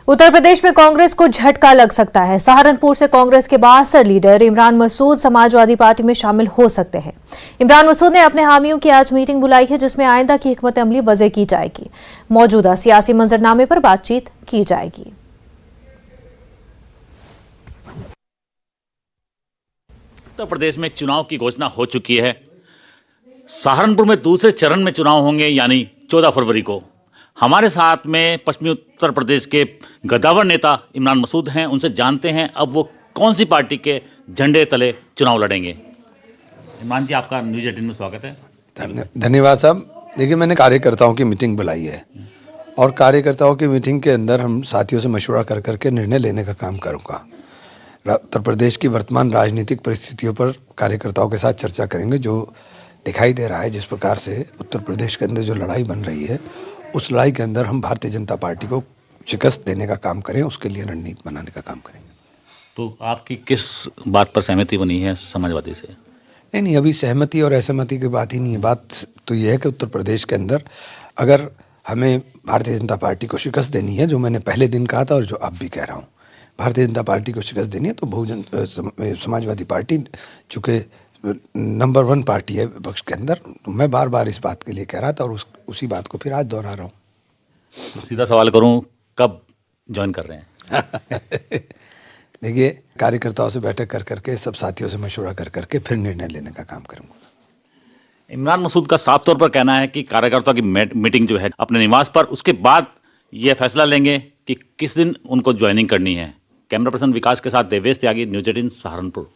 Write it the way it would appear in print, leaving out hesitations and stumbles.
उत्तर प्रदेश में कांग्रेस को झटका लग सकता है। सहारनपुर से कांग्रेस के 62 लीडर इमरान मसूद समाजवादी पार्टी में शामिल हो सकते हैं। इमरान मसूद ने अपने हामियों की आज मीटिंग बुलाई है, जिसमें आइंदा की हिकमत अमली वज़े की जाएगी। मौजूदा सियासी मंजरनामे पर बातचीत की जाएगी। उत्तर प्रदेश में चुनाव की घोषणा हो चुकी है। सहारनपुर में दूसरे चरण में चुनाव होंगे, यानी 14 फरवरी को। हमारे साथ में पश्चिमी उत्तर प्रदेश के गद्दावर नेता इमरान मसूद हैं। उनसे जानते हैं अब वो कौन सी पार्टी के झंडे तले चुनाव लड़ेंगे। इमरान जी, आपका न्यूज़ 18 में स्वागत है। धन्यवाद साहब। देखिए, मैंने कार्यकर्ताओं की मीटिंग बुलाई है और कार्यकर्ताओं की मीटिंग के अंदर हम साथियों से मशवरा कर करके निर्णय लेने का काम करूँगा। उत्तर प्रदेश की वर्तमान राजनीतिक परिस्थितियों पर कार्यकर्ताओं के साथ चर्चा करेंगे। जो दिखाई दे रहा है, जिस प्रकार से उत्तर प्रदेश के अंदर जो लड़ाई बन रही है, उस लड़ाई के अंदर हम भारतीय जनता पार्टी को शिकस्त देने का काम करें, उसके लिए रणनीति बनाने का काम करेंगे। तो आपकी किस बात पर सहमति बनी है समाजवादी से? नहीं, अभी सहमति और असहमति की बात ही नहीं है। बात तो ये है कि उत्तर प्रदेश के अंदर अगर हमें भारतीय जनता पार्टी को शिकस्त देनी है, जो मैंने पहले दिन कहा था और जो अब भी कह रहा हूँ, भारतीय जनता पार्टी को शिकस्त देनी है, तो बहुजन समाजवादी पार्टी चूँकि नंबर 1 पार्टी है विपक्ष के अंदर, तो मैं बार बार इस बात के लिए कह रहा था और उसी बात को फिर आज दोहरा रहा हूँ। तो सीधा सवाल करूँ, कब ज्वाइन कर रहे हैं? देखिए, कार्यकर्ताओं से बैठक कर करके, सब साथियों से मशवरा कर करके फिर निर्णय लेने का काम करूँगा। इमरान मसूद का साफ तौर पर कहना है कि कार्यकर्ताओं की मीटिंग जो है अपने निवास पर, उसके बाद यह फैसला लेंगे कि किस दिन उनको ज्वाइनिंग करनी है। कैमरा पर्सन विकास के साथ देवेश त्यागी, न्यूज़ 18 सहारनपुर।